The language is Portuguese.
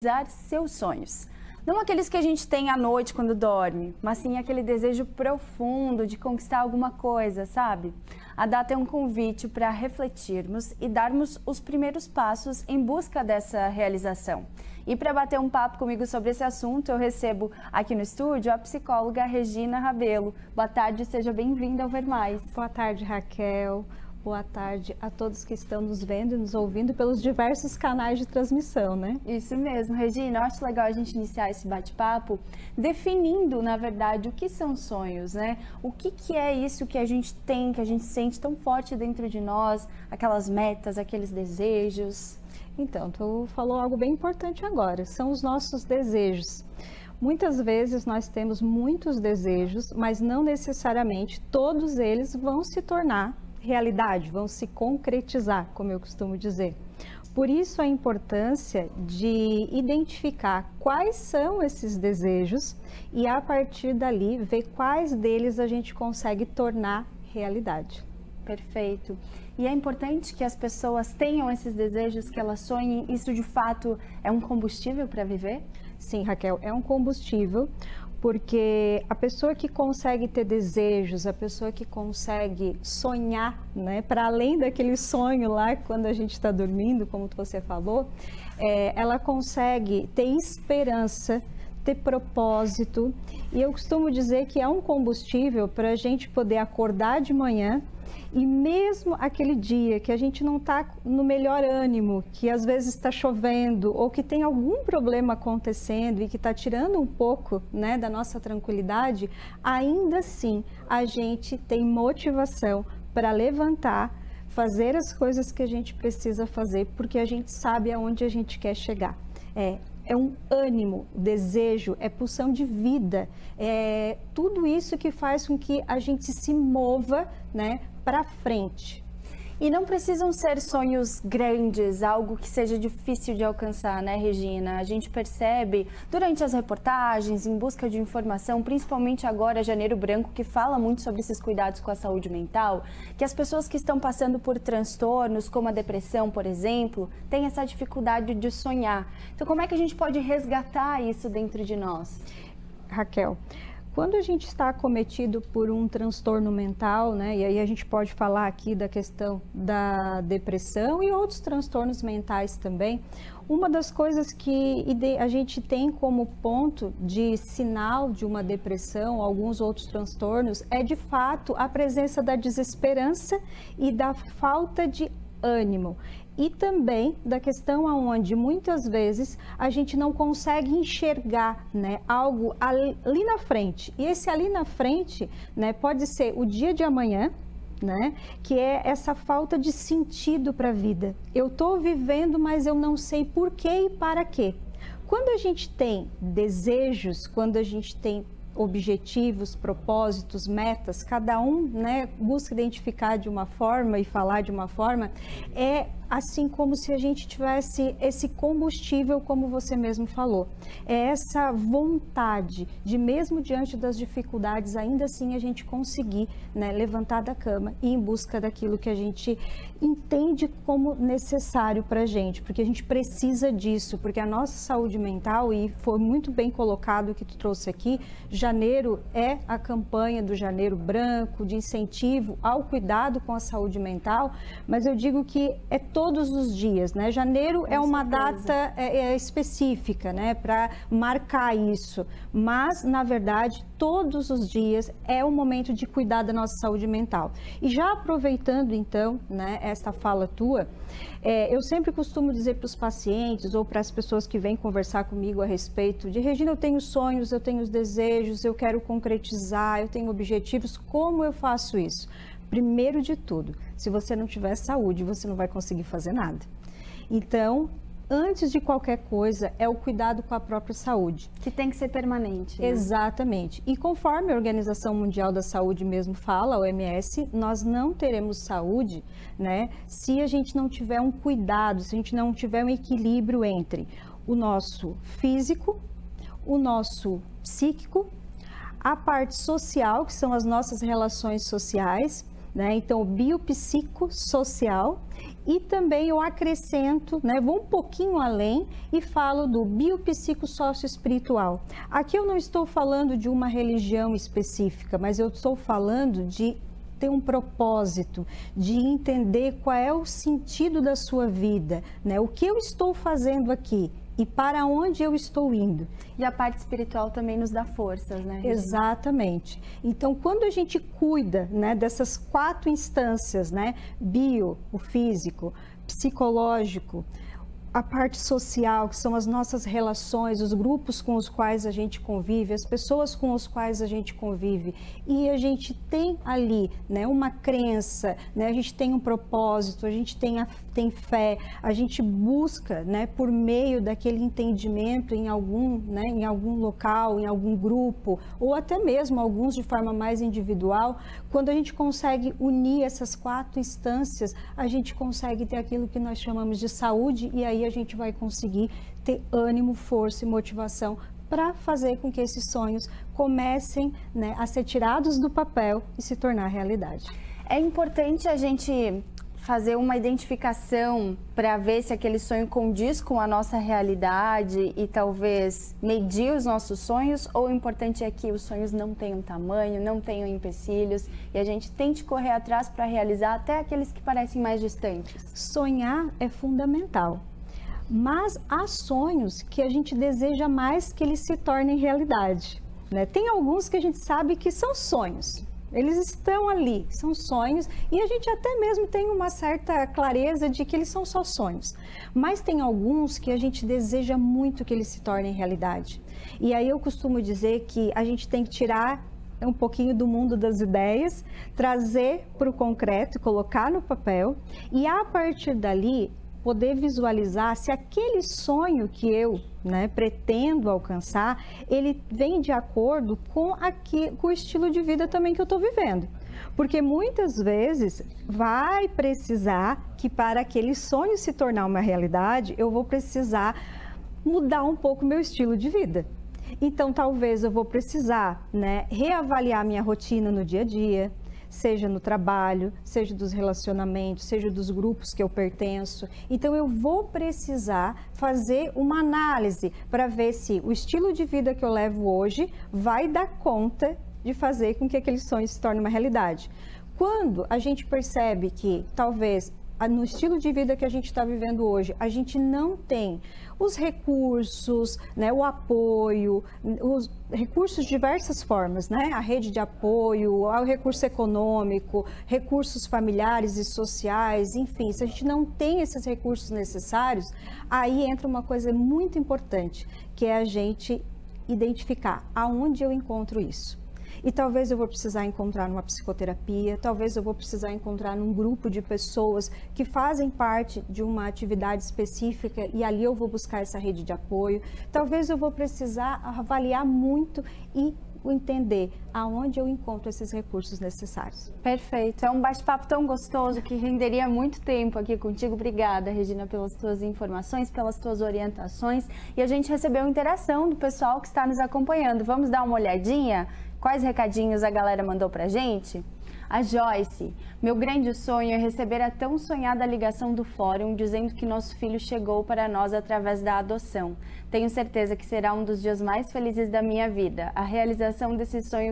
realizar seus sonhos. Não aqueles que a gente tem à noite quando dorme, mas sim aquele desejo profundo de conquistar alguma coisa, sabe? A data é um convite para refletirmos e darmos os primeiros passos em busca dessa realização. E para bater um papo comigo sobre esse assunto, eu recebo aqui no estúdio a psicóloga Regina Rabelo. Boa tarde, seja bem-vinda ao Ver Mais. Boa tarde, Raquel. Boa tarde a todos que estão nos vendo e nos ouvindo pelos diversos canais de transmissão, né? Isso mesmo, Regina. Eu acho legal a gente iniciar esse bate-papo definindo, na verdade, o que são sonhos, né? O que é isso que a gente tem, que a gente sente tão forte dentro de nós, aquelas metas, aqueles desejos. Então, tu falou algo bem importante agora, são os nossos desejos. Muitas vezes nós temos muitos desejos, mas não necessariamente todos eles vão se tornar realidade, vão se concretizar, como eu costumo dizer. Por isso a importância de identificar quais são esses desejos e a partir dali ver quais deles a gente consegue tornar realidade. Perfeito. E é importante que as pessoas tenham esses desejos, que elas sonhem. Isso de fato é um combustível para viver? Sim, Raquel, é um combustível. Porque a pessoa que consegue ter desejos, a pessoa que consegue sonhar, né, para além daquele sonho lá quando a gente está dormindo, como você falou, ela consegue ter esperança, ter propósito. E eu costumo dizer que é um combustível para a gente poder acordar de manhã e mesmo aquele dia que a gente não está no melhor ânimo, que às vezes está chovendo ou que tem algum problema acontecendo e que está tirando um pouco, né, da nossa tranquilidade, ainda assim a gente tem motivação para levantar, fazer as coisas que a gente precisa fazer, porque a gente sabe aonde a gente quer chegar. É um ânimo, desejo, é pulsão de vida, é tudo isso que faz com que a gente se mova, né, para frente. E não precisam ser sonhos grandes, algo que seja difícil de alcançar, né, Regina? A gente percebe durante as reportagens, em busca de informação, principalmente agora, Janeiro Branco, que fala muito sobre esses cuidados com a saúde mental, que as pessoas que estão passando por transtornos, como a depressão, por exemplo, têm essa dificuldade de sonhar. Então, como é que a gente pode resgatar isso dentro de nós? Raquel, quando a gente está acometido por um transtorno mental, né, e aí a gente pode falar aqui da questão da depressão e outros transtornos mentais também, uma das coisas que a gente tem como ponto de sinal de uma depressão, alguns outros transtornos, é de fato a presença da desesperança e da falta de ânimo. E também da questão onde muitas vezes a gente não consegue enxergar, né, algo ali na frente. E esse ali na frente, né, pode ser o dia de amanhã, né, que é essa falta de sentido para a vida. Eu estou vivendo, mas eu não sei por quê e para quê. Quando a gente tem desejos, quando a gente tem objetivos, propósitos, metas, cada um, né, busca identificar de uma forma e falar de uma forma, é assim como se a gente tivesse esse combustível, como você mesmo falou. É essa vontade de, mesmo diante das dificuldades, ainda assim a gente conseguir, né, levantar da cama e ir em busca daquilo que a gente entende como necessário para a gente, porque a gente precisa disso, porque a nossa saúde mental, e foi muito bem colocado o que tu trouxe aqui, janeiro é a campanha do Janeiro Branco, de incentivo ao cuidado com a saúde mental, mas eu digo que é todos os dias, né? Janeiro é uma data específica, né, para marcar isso, mas na verdade todos os dias é um momento de cuidar da nossa saúde mental. E já aproveitando então, né, esta fala tua, eu sempre costumo dizer para os pacientes ou para as pessoas que vêm conversar comigo a respeito de: Regina, eu tenho sonhos, eu tenho os desejos, eu quero concretizar, eu tenho objetivos, como eu faço isso? Primeiro de tudo, se você não tiver saúde, você não vai conseguir fazer nada. Então, antes de qualquer coisa, é o cuidado com a própria saúde. Que tem que ser permanente, né? Exatamente. E conforme a Organização Mundial da Saúde mesmo fala, a OMS, nós não teremos saúde, né, se a gente não tiver um cuidado, se a gente não tiver um equilíbrio entre o nosso físico, o nosso psíquico, a parte social, que são as nossas relações sociais, né? Então, biopsicossocial, e também eu acrescento, né, vou um pouquinho além e falo do biopsicossocioespiritual. Aqui eu não estou falando de uma religião específica, mas eu estou falando de ter um propósito, de entender qual é o sentido da sua vida, né? O que eu estou fazendo aqui e para onde eu estou indo. E a parte espiritual também nos dá forças, né, Regina? Exatamente. Então, quando a gente cuida, né, dessas 4 instâncias, né, bio, o físico, psicológico, a parte social, que são as nossas relações, os grupos com os quais a gente convive, as pessoas com as quais a gente convive, e a gente tem ali, né, uma crença, né, a gente tem um propósito, a gente tem fé, a gente busca, né, por meio daquele entendimento em algum local, em algum grupo, ou até mesmo alguns de forma mais individual. Quando a gente consegue unir essas 4 instâncias, a gente consegue ter aquilo que nós chamamos de saúde, e aí a gente vai conseguir ter ânimo, força e motivação para fazer com que esses sonhos comecem, né, a ser tirados do papel e se tornar realidade. É importante a gente fazer uma identificação para ver se aquele sonho condiz com a nossa realidade e talvez medir os nossos sonhos, ou o importante é que os sonhos não tenham tamanho, não tenham empecilhos e a gente tente correr atrás para realizar até aqueles que parecem mais distantes? Sonhar é fundamental, mas há sonhos que a gente deseja mais que eles se tornem realidade, né? Tem alguns que a gente sabe que são sonhos. Eles estão ali, são sonhos, e a gente até mesmo tem uma certa clareza de que eles são só sonhos. Mas tem alguns que a gente deseja muito que eles se tornem realidade. E aí eu costumo dizer que a gente tem que tirar um pouquinho do mundo das ideias, trazer para o concreto, colocar no papel, e a partir dali poder visualizar se aquele sonho que eu, né, pretendo alcançar, ele vem de acordo com o estilo de vida também que eu estou vivendo. Porque muitas vezes vai precisar que para aquele sonho se tornar uma realidade, eu vou precisar mudar um pouco o meu estilo de vida. Então, talvez eu vou precisar, né, reavaliar minha rotina no dia a dia, seja no trabalho, seja dos relacionamentos, seja dos grupos que eu pertenço. Então, eu vou precisar fazer uma análise para ver se o estilo de vida que eu levo hoje vai dar conta de fazer com que aquele sonho se torne uma realidade. Quando a gente percebe que talvez no estilo de vida que a gente está vivendo hoje, a gente não tem os recursos, né, o apoio, os recursos de diversas formas, né, a rede de apoio, o recurso econômico, recursos familiares e sociais, enfim, se a gente não tem esses recursos necessários, aí entra uma coisa muito importante, que é a gente identificar aonde eu encontro isso. E talvez eu vou precisar encontrar numa psicoterapia, talvez eu vou precisar encontrar num grupo de pessoas que fazem parte de uma atividade específica e ali eu vou buscar essa rede de apoio. Talvez eu vou precisar avaliar muito e entender aonde eu encontro esses recursos necessários. Perfeito. É um bate-papo tão gostoso que renderia muito tempo aqui contigo. Obrigada, Regina, pelas tuas informações, pelas tuas orientações. E a gente recebeu interação do pessoal que está nos acompanhando. Vamos dar uma olhadinha? Quais recadinhos a galera mandou pra gente? A Joyce: meu grande sonho é receber a tão sonhada ligação do fórum dizendo que nosso filho chegou para nós através da adoção. Tenho certeza que será um dos dias mais felizes da minha vida. A realização desse sonho